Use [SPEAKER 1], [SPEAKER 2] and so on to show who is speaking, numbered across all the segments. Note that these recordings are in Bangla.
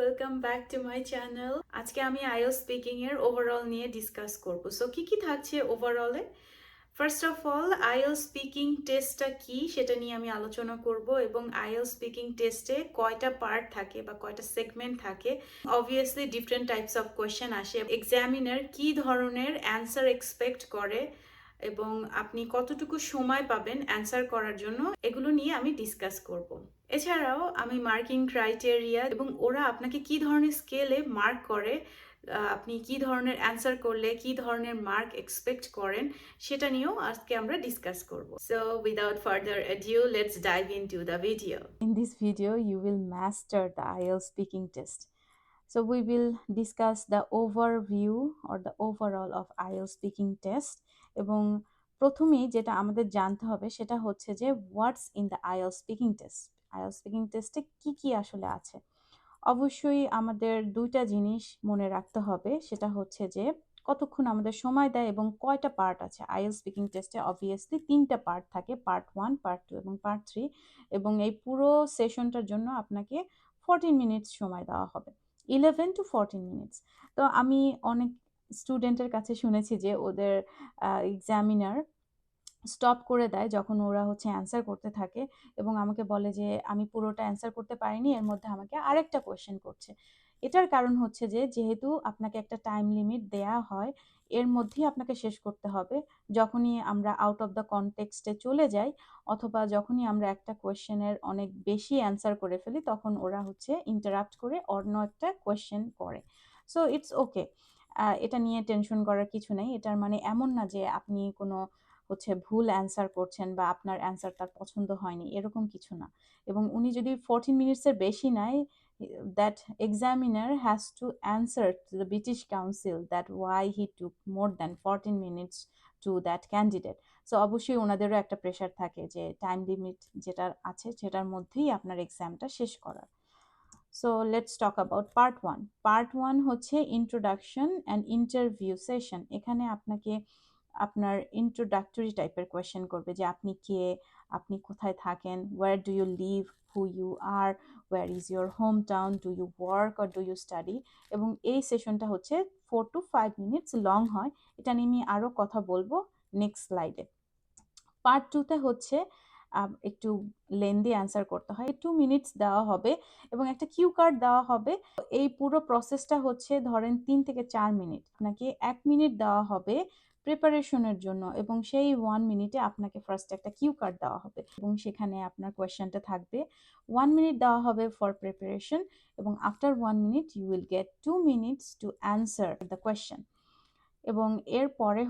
[SPEAKER 1] Welcome back to my channel. আজকে আমি আইএলটিএস স্পিকিং এর ওভারঅল নিয়ে ডিসকাস করব। সো কি থাকছে ওভারঅলে? First of all, IELTS speaking টেস্টটা কি সেটা নিয়ে আমি আলোচনা করব এবং আইএলটিএস স্পিকিং টেস্টে কয়টা পার্ট থাকে বা কয়টা সেগমেন্ট থাকে। Obviously different types of question আসে। এক্সামিনার কি ধরনের অ্যান্সার এক্সপেক্ট করে এবং আপনি কতটুকু সময় পাবেন অ্যান্সার করার জন্য, এগুলো নিয়ে আমি ডিসকাস করব। এছাড়াও আমি মার্কিং ক্রাইটেরিয়া এবং ওরা আপনাকে কি ধরনের স্কেলে মার্ক করে, আপনি কি ধরনের অ্যান্সার করলে কি ধরনের মার্ক এক্সপেক্ট করেন, সেটা নিয়েও আজকে আমরা ডিসকাস করব। So without further adieu, let's dive into the video.
[SPEAKER 2] In this video, you will master the IELTS speaking test. So we will discuss the overview or the overall of IELTS speaking test. এবং প্রথমেই যেটা আমাদের জানতে হবে সেটা হচ্ছে যে হোয়াটস in the IELTS speaking test. IELTS speaking টেস্টে কি কি আসলে আছে। অবশ্যই আমাদের দুইটা জিনিস মনে রাখতে হবে, সেটা হচ্ছে যে কতক্ষণ আমাদের সময় দেয় এবং কয়টা পার্ট আছে। আইএলটিএস স্পিকিং টেস্টে অবভিয়াসলি 3টা পার্ট থাকে, পার্ট 1, পার্ট 2 এবং পার্ট 3। এবং এই পুরো সেশনটার জন্য আপনাকে 14 মিনিটস সময় দেওয়া হবে, 11 to 14 মিনিটস। তো আমি অনেক স্টুডেন্টের কাছে শুনেছি যে ওদের এক্সামিনার স্টপ করে দেয় যখন ওরা অ্যান্সার করতে থাকে এবং আমাকে বলে যে আমি পুরোটা অ্যান্সার করতে পারিনি, এর মধ্যে আমাকে আরেকটা কোয়েশ্চেন করছে। এটার কারণ হচ্ছে যে যেহেতু আপনাকে একটা টাইম লিমিট দেয়া হয়, এর মধ্যেই আপনাকে শেষ করতে হবে। যখনই আমরা আউট অফ দ্য কনটেক্সটে চলে যাই অথবা যখনই আমরা একটা কোয়েশ্চেনের অনেক বেশি অ্যান্সার করে ফেলি, তখন ওরা ইন্টারাপ্ট করে অন্য একটা কোয়েশ্চেন করে। সো ইটস ওকে, এটা নিয়ে টেনশন করার কিছু নেই। এটার মানে এমন না যে আপনি কোনো ভুল অ্যান্সার করছেন বা আপনার অ্যান্সার তার পছন্দ হয়নি, এরকম কিছু না। এবং উনি যদি 14 মিনিটসের বেশি নেয়, that examiner has to answer to the British Council that why he took more than 14 minutes to that candidate. So অবশ্যই ওনাদেরও একটা প্রেশার থাকে যে টাইম লিমিট যেটা আছে সেটার মধ্যেই আপনার এক্সামটা শেষ করার। So let's talk about part 1। Part 1 হচ্ছে ইন্ট্রোডাকশন অ্যান্ড ইন্টারভিউ সেশন। এখানে আপনাকে আপনার ইন্ট্রোডাক্টরি টাইপের কোয়েশ্চেন করবে যে আপনি কে, আপনি কোথায় থাকেন, where do you live, who you are, where is your home town, do you work or do you study. এবং এই সেশনটা 4 to 5 মিনিটস লং হয়। এটা নিয়ে আমি আরও কথা বলবো নেক্সট স্লাইডে। পার্ট 2তে একটু লেন্দি অ্যান্সার করতে হয়, 2 মিনিটস দেওয়া হবে এবং একটা কিউ কার্ড দেওয়া হবে। এই পুরো প্রসেসটা ধরেন 3 থেকে 4 মিনিট। আপনাকে 1 মিনিট দেওয়া হবে প্রিপারেশনের জন্য এবং সেই 1 মিনিটে আপনাকে ফার্স্ট একটা কিউ কার্ড দেওয়া হবে এবং সেখানে আপনার কোয়েশ্চেনটা থাকবে। 1 মিনিট দেওয়া হবে ফর প্রিপারেশন এবং after 1 minute you will get 2 minutes to answer the question. এবং এরপরে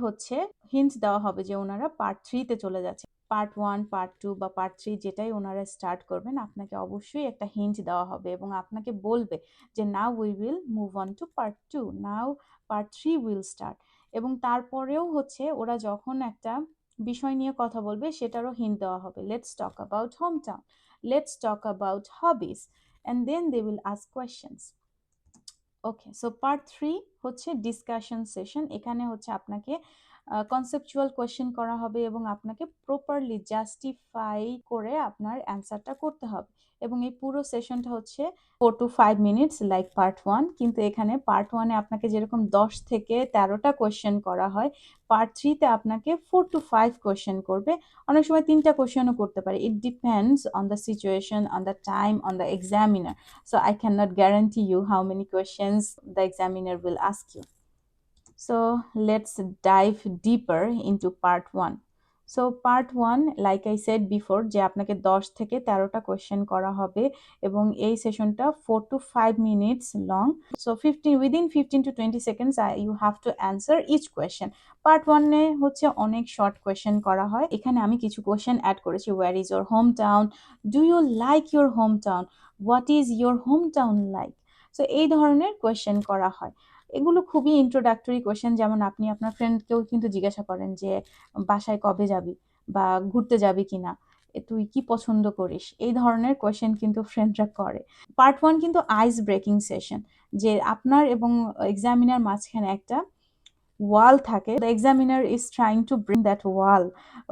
[SPEAKER 2] হিন্ট দেওয়া হবে যে ওনারা পার্ট 3তে চলে যাচ্ছে। পার্ট 1, পার্ট 2 বা পার্ট 3 যেটাই ওনারা স্টার্ট করবেন, আপনাকে অবশ্যই একটা হিন্ট দেওয়া হবে এবং আপনাকে বলবে যে now we will move on to part 2, now part 3 will start. এবং তারপরেও ওরা যখন একটা বিষয় নিয়ে কথা বলবে সেটারও হিন্ট দেওয়া হবে। Let's talk about home town, let's talk about hobbies, and then they will ask questions. Okay, so part 3 discussion session. এখানে আপনাকে কনসেপচুয়াল কোয়েশ্চেন করা হবে এবং আপনাকে প্রপারলি জাস্টিফাই করে আপনার অ্যান্সারটা করতে হবে। এবং এই পুরো সেশনটা 4 to 5 মিনিটস লাইক পার্ট 1, কিন্তু এখানে পার্ট 1-এ আপনাকে যেরকম 10 থেকে 13টা কোয়েশ্চেন করা হয়, পার্ট 3-তে আপনাকে 4 to 5 কোয়েশ্চেন করবে। অনেক সময় 3টা কোয়েশ্চেনও করতে পারে। It depends on the situation, on the time, on the examiner. So I cannot guarantee you how many questions the examiner will ask you. So let's dive deeper into part 1. So part 1, like I said before, যে আপনাকে 10 থেকে 13টা কোয়েশ্চেন করা হবে এবং এই সেশনটা 4 to 5 minutes long. So within 15 to 20 seconds you have to answer each question. Part 1-এ অনেক শর্ট কোয়েশ্চেন করা হয়। এখানে আমি কিছু কোয়েশ্চেন অ্যাড করেছি। Where is your home town, do you like your home town, what is your home town like. So এই ধরনের কোয়েশ্চেন করা হয়। এগুলো খুবই ইন্ট্রোডাক্টরি কোয়েশ্চেন। যেমন আপনি আপনার ফ্রেন্ডকেও কিন্তু জিজ্ঞাসা করেন যে বাসায় কবে যাবি বা ঘুরতে যাবি কিনা, তুই কি পছন্দ করিস, এই ধরনের কোয়েশ্চেন কিন্তু ফ্রেন্ডরা করে। পার্ট 1 কিন্তু আইস ব্রেকিং সেশন, যে আপনার এবং এক্সামিনার মাঝখানে একটা ওয়াল থাকে, the examiner is trying to bring that wall,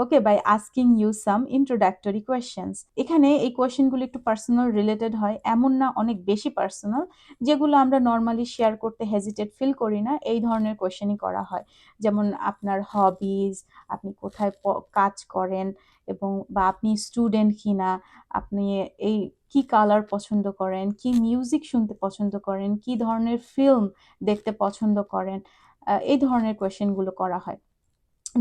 [SPEAKER 2] okay, by asking you some introductory questions. এখানে এই কোয়েশ্চেনগুলো একটু পার্সোনাল রিলেটেড হয়, এমন না অনেক বেশি পার্সোনাল, যেগুলো আমরা নর্মালি শেয়ার করতে হেজিটেট ফিল করি না, এই ধরনের কোয়েশ্চেনই করা হয়। যেমন আপনার হবিজ, আপনি কোথায় কাজ করেন, এবং বা আপনি স্টুডেন্ট কিনা, আপনি এই কি কালার পছন্দ করেন, কি মিউজিক শুনতে পছন্দ করেন, কি ধরনের ফিল্ম দেখতে পছন্দ করেন, এই ধরনের কোয়েশ্চেনগুলো করা হয়।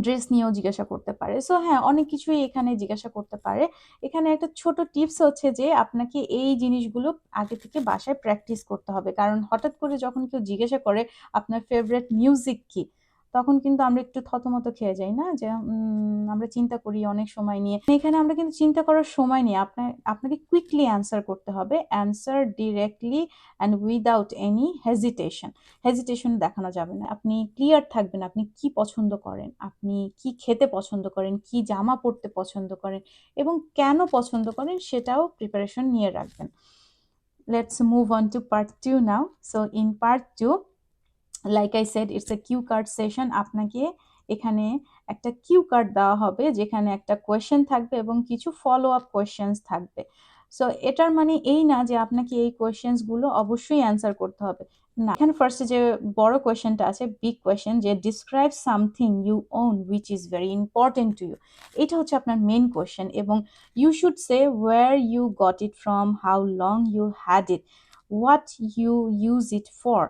[SPEAKER 2] ড্রেস নিয়েও জিজ্ঞাসা করতে পারে। সো হ্যাঁ, অনেক কিছুই এখানে জিজ্ঞাসা করতে পারে। এখানে একটা ছোট টিপস হচ্ছে যে আপনাকে এই জিনিসগুলো আগে থেকে বাসায় প্র্যাকটিস করতে হবে, কারণ হঠাৎ করে যখন কেউ জিজ্ঞাসা করে আপনার ফেভারিট মিউজিক কি, তখন কিন্তু আমরা একটু থতমত খেয়ে যাই না, যে আমরা চিন্তা করি অনেক সময় নিয়ে। এখানে আমরা কিন্তু চিন্তা করার সময় নিয়ে আপনাকে কুইকলি অ্যান্সার করতে হবে, answer directly and without any hesitation দেখানো যাবে না। আপনি ক্লিয়ার থাকবেন আপনি কি পছন্দ করেন, আপনি কি খেতে পছন্দ করেন, কি জামা পরতে পছন্দ করেন, এবং কেন পছন্দ করেন সেটাও প্রিপারেশন নিয়ে রাখবেন। Let's move on to part 2 now. So in part 2, like I said, it's a cue card session. আপনাকে এখানে একটা কিউ কার্ড দেওয়া হবে, যেখানে একটা কোয়েশ্চেন থাকবে এবং কিছু ফলো আপ কোয়েশ্চেন্স থাকবে। সো এটার মানে এই না যে আপনাকে এই কোয়েশ্চেন্সগুলো অবশ্যই অ্যান্সার করতে হবে, না। এখানে ফার্স্টে যে বড় কোয়েশ্চেনটা আছে, বিগ কোয়েশ্চেন, যে describe something you own which is very important to you, এটা হচ্ছে আপনার মেন কোয়েশ্চেন, এবং you should say where you got it from, how long you had it, what you use it for,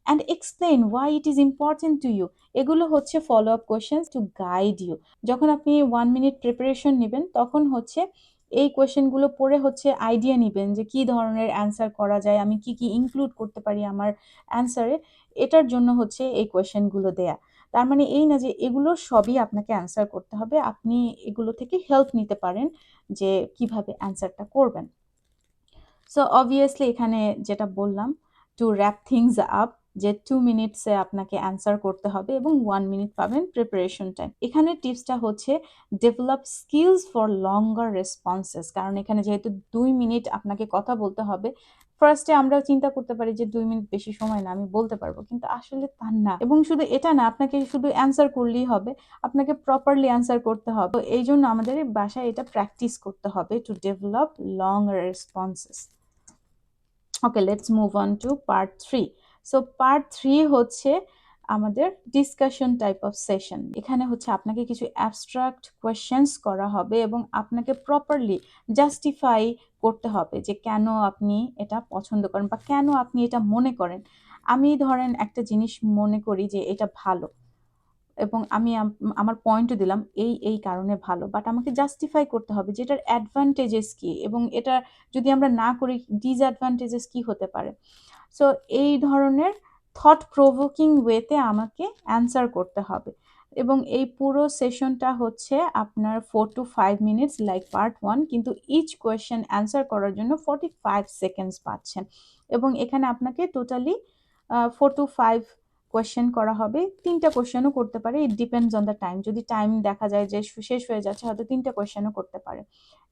[SPEAKER 2] and explain why it is important to you. এগুলো হচ্ছে follow up questions to guide you. যখন আপনি 1 মিনিট প্রিপারেশন নেবেন, তখন হচ্ছে এই কোয়েশ্চেনগুলো পড়ে হচ্ছে আইডিয়া নেবেন যে কি ধরনের অ্যান্সার করা যায়, আমি কি কি ইনক্লুড করতে পারি আমার অ্যান্সারে, এটার জন্য হচ্ছে এই কোয়েশ্চেনগুলো দেয়া। তার মানে এই না যে এগুলো সবই আপনাকে অ্যান্সার করতে হবে, আপনি এগুলো থেকে হেল্প নিতে পারেন যে কিভাবে অ্যান্সারটা করবেন। সো অবভিয়াসলি এখানে যেটা বললাম, টু র্যাপ থিংস আপ, যে 2 মিনিটসে আপনাকে অ্যান্সার করতে হবে এবং 1 মিনিট পাবেন প্রিপারেশন টাইম। এখানে টিপসটা হচ্ছে develop skills for longer responses, কারণ এখানে যেহেতু 2 মিনিট আপনাকে কথা বলতে হবে, ফার্স্টে আমরা চিন্তা করতে পারি যে 2 মিনিট বেশি সময় না, আমি বলতে পারবো, কিন্তু আসলে তা না। এবং শুধু এটা না, আপনাকে শুধু অ্যান্সার করলেই হবে, আপনাকে প্রপারলি অ্যান্সার করতে হবে। তো এই জন্য আমাদের বাসায় এটা প্র্যাকটিস করতে হবে, to develop long responses. Okay, let's move on to part 3। So part 3 হচ্ছে আমাদের ডিসকাশন টাইপ অফ সেশন। এখানে হচ্ছে আপনাকে কিছু অ্যাবস্ট্রাক্ট কোয়েশ্চেন্স করা হবে এবং আপনাকে প্রপারলি জাস্টিফাই করতে হবে যে কেন আপনি এটা পছন্দ করেন বা কেন আপনি এটা মনে করেন। আমি ধরেন একটা জিনিস মনে করি যে এটা ভালো, এবং আমি আমার পয়েন্টও দিলাম এই কারণে ভালো, বাট আমাকে জাস্টিফাই করতে হবে যে এটার অ্যাডভান্টেজেস কি, এবং এটা যদি আমরা না করি ডিসঅ্যাডভান্টেজেস কি হতে পারে। সো এই ধরনের থট প্রভোকিং ওয়েতে আমাকে অ্যান্সার করতে হবে, এবং এই পুরো সেশনটা হচ্ছে আপনার 4 to 5 মিনিটস লাইক পার্ট 1, কিন্তু ইচ কোয়েশ্চেন অ্যান্সার করার জন্য 45 সেকেন্ডস পাচ্ছেন, এবং এখানে আপনাকে টোটালি 4 to 5 কোয়েশ্চেন করা হবে। 3টা কোয়েশ্চেনও করতে পারে, it depends on the time. যদি টাইম দেখা যায় যে শেষ হয়ে যাচ্ছে, হয়তো 3টা কোয়েশ্চেনও করতে পারে।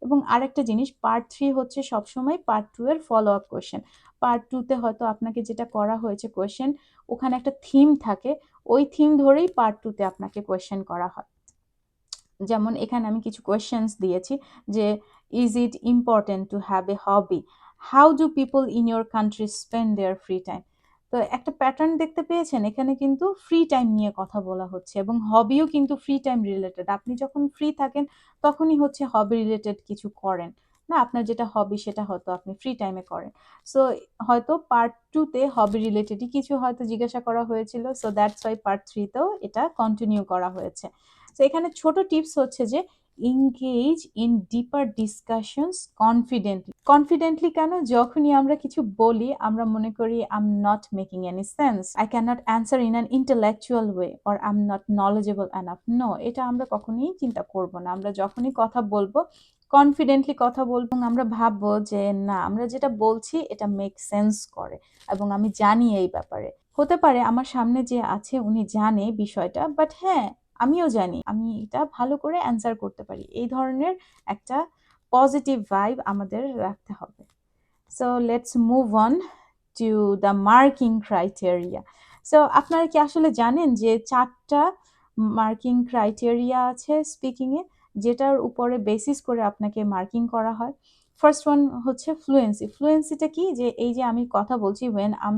[SPEAKER 2] এবং আরেকটা জিনিস, পার্ট 3 হচ্ছে সবসময় পার্ট 2 এর ফলো আপ কোয়েশ্চেন। পার্ট 2তে হয়তো আপনাকে যেটা করা হয়েছে কোয়েশ্চেন, ওখানে একটা থিম থাকে, ওই থিম ধরেই পার্ট 2তে আপনাকে কোয়েশ্চেন করা হয়। যেমন এখানে আমি কিছু কোয়েশ্চেন্স দিয়েছি, যে is it important to have a hobby, how do people in your country spend there free time. তো একটা প্যাটার্ন দেখতে পেয়েছেন, এখানে কিন্তু ফ্রি টাইম নিয়ে কথা বলা হচ্ছে, এবং হবিও কিন্তু ফ্রি টাইম রিলেটেড। আপনি যখন ফ্রি থাকেন তখনই হচ্ছে হবি রিলেটেড কিছু করেন, না আপনার যেটা হবি সেটা হয়তো আপনি ফ্রি টাইমে করেন। সো হয়তো পার্ট 2তে হবি রিলেটেডই কিছু হয়তো জিজ্ঞাসা করা হয়েছিল, সো দ্যাটস ওয়াই পার্ট 3তেও এটা কন্টিনিউ করা হয়েছে। তো এখানে ছোট টিপস হচ্ছে যে engage in deeper discussions confidently কেন, যখনই আমরা কিছু বলি আমরা মনে করি I'm not making any sense, I cannot answer in an intellectual way, or I'm not knowledgeable enough. No, এটা আমরা কখনোই চিন্তা করব না। আমরা যখনই কথা বলবো কনফিডেন্টলি কথা বলবো, এবং আমরা ভাববো যে না, আমরা যেটা বলছি এটা মেক সেন্স করে এবং আমি জানি এই ব্যাপারে। হতে পারে আমার সামনে যে আছে উনি জানে বিষয়টা, বাট হ্যাঁ আমিও জানি আমি এটা ভালো করে অ্যান্সার করতে পারি, এই ধরনের একটা পজিটিভ ভাইব আমাদের রাখতে হবে। So let's move on to the marking criteria. So আপনারা কি আসলে জানেন যে 4টা মার্কিং ক্রাইটেরিয়া আছে স্পিকিংয়ে, যেটার উপরে বেসিস করে আপনাকে মার্কিং করা হয়? ফার্স্ট ওয়ান হচ্ছে ফ্লুয়েন্সি। ফ্লুয়েন্সিটা কি? যে এই যে আমি কথা বলছি, when I'm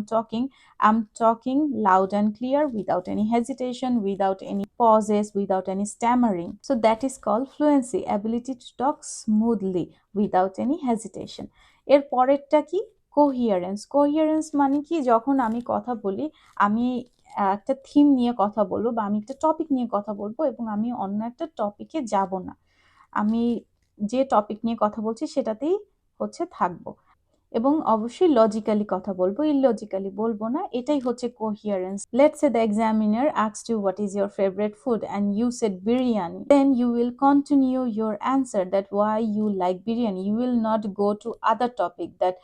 [SPEAKER 2] talking loud and clear without any hesitation, without any pauses, without any stammering. So that is called fluency, ability to talk smoothly without any hesitation. এর পরেরটা কি? কোহিয়ারেন্স। কোহিয়ারেন্স মানে কি? যখন আমি কথা বলি, আমি একটা থিম নিয়ে কথা বলবো বা আমি একটা টপিক নিয়ে কথা বলবো এবং আমি অন্য একটা টপিকে যাব না। আমি যে টপিক নিয়ে কথা বলছি সেটাতেই হচ্ছে থাকবো এবং অবশ্যই লজিক্যালি কথা বলবো, ইললজিক্যালি বলবো না। এটাই হচ্ছে coherence. Let's say the examiner asked you what is your favorite food and you said biryani, then you will continue your answer that why you like biryani. You will not go to other topic that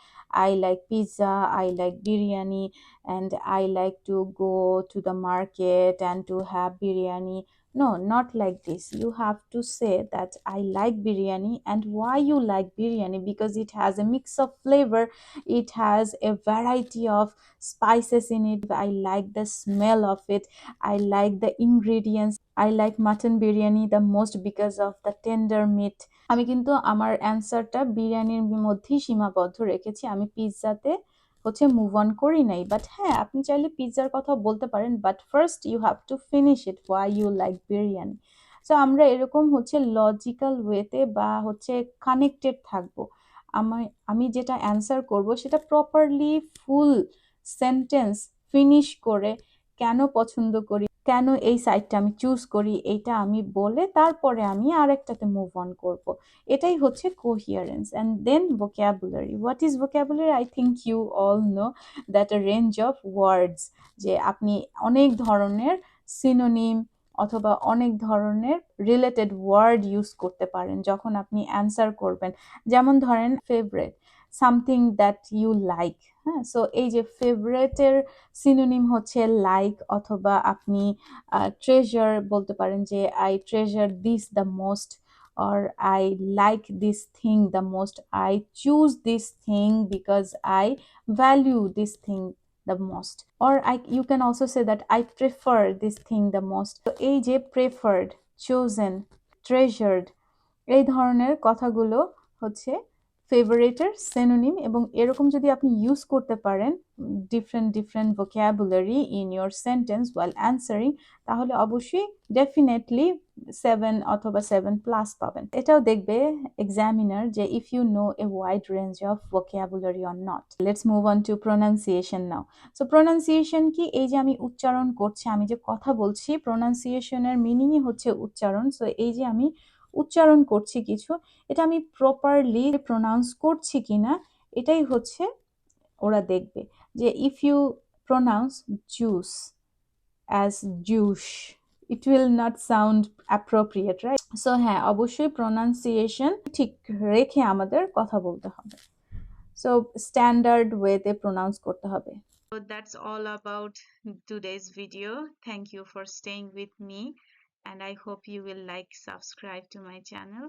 [SPEAKER 2] I like pizza, I like biryani, and I like to go to the market and to have biryani. No, not like this. You have to say that I like biryani and why you like biryani, because it has a mix of flavor, it has a variety of spices in it. I like the smell of it, I like the ingredients. I like mutton biryani the most because of the tender meat. আমি কিন্তু আমার অ্যান্সারটা বিরিয়ানির মধ্যেই সীমাবদ্ধ রেখেছি, আমি পিৎজাতে হচ্ছে মুভ অন করি নাই। বাট হ্যাঁ, আপনি চাইলে পিৎজার কথা বলতে পারেন, but first you have to finish it why you like biryani. So আমরা এরকম হচ্ছে লজিক্যাল ওয়েতে বা হচ্ছে কানেক্টেড থাকবো। আমি যেটা অ্যান্সার করব সেটা প্রপারলি ফুল সেন্টেন্স ফিনিশ করে, কেন পছন্দ করি, কেন এই সাইটটা আমি চুজ করি, এইটা আমি বলে তারপরে আমি আরেকটাতে মুভ অন করব। এটাই হচ্ছে coherence. And then vocabulary. What is vocabulary? I think you all know that a range of words, যে আপনি অনেক ধরনের সিনোনিম অথবা অনেক ধরনের রিলেটেড ওয়ার্ড ইউজ করতে পারেন যখন আপনি অ্যান্সার করবেন। যেমন ধরেন favourite, something that you like. হ্যাঁ, সো এই যে ফেভারিটের সিনোনিম হচ্ছে লাইক, অথবা আপনি ট্রেজার বলতে পারেন যে I treasure this the most, or I like this thing the most, I choose this thing because I value this thing the most, or you can also say that I prefer this thing the most. তো এই যে preferred, chosen, treasured, এই ধরনের কথাগুলো হচ্ছে ফেভারিটের সিনোনিম। এবং এরকম যদি আপনি ইউজ করতে পারেন different vocabulary in your sentence while answering, তাহলে অবশ্যই ডেফিনেটলি 7 অথবা 7+ পাবেন। এটাও দেখবে এক্সামিনার যে if you know a wide range of vocabulary or not. Let's move on to pronunciation now. So pronunciation কি? এই যে আমি উচ্চারণ করছি, আমি যে কথা বলছি, প্রোনাউন্সিয়েশনের মিনিংই হচ্ছে উচ্চারণ। সো এই যে আমি উচ্চারণ করছি কিছু, এটা আমি প্রপারলি প্রোনাউন্স করছি কিনা, এটাই হচ্ছে ওরা দেখবে। যে if you pronounce juice as juice, it will not sound appropriate, right? So হ্যাঁ, অবশ্যই প্রোনাউন্সিয়েশন ঠিক রেখে আমাদের কথা বলতে হবে। সো স্ট্যান্ডার্ড ওয়েতে প্রোনাউন্স করতে হবে।
[SPEAKER 1] So that's all about today's video. Thank you for staying with me, and I hope you will like, subscribe to my channel.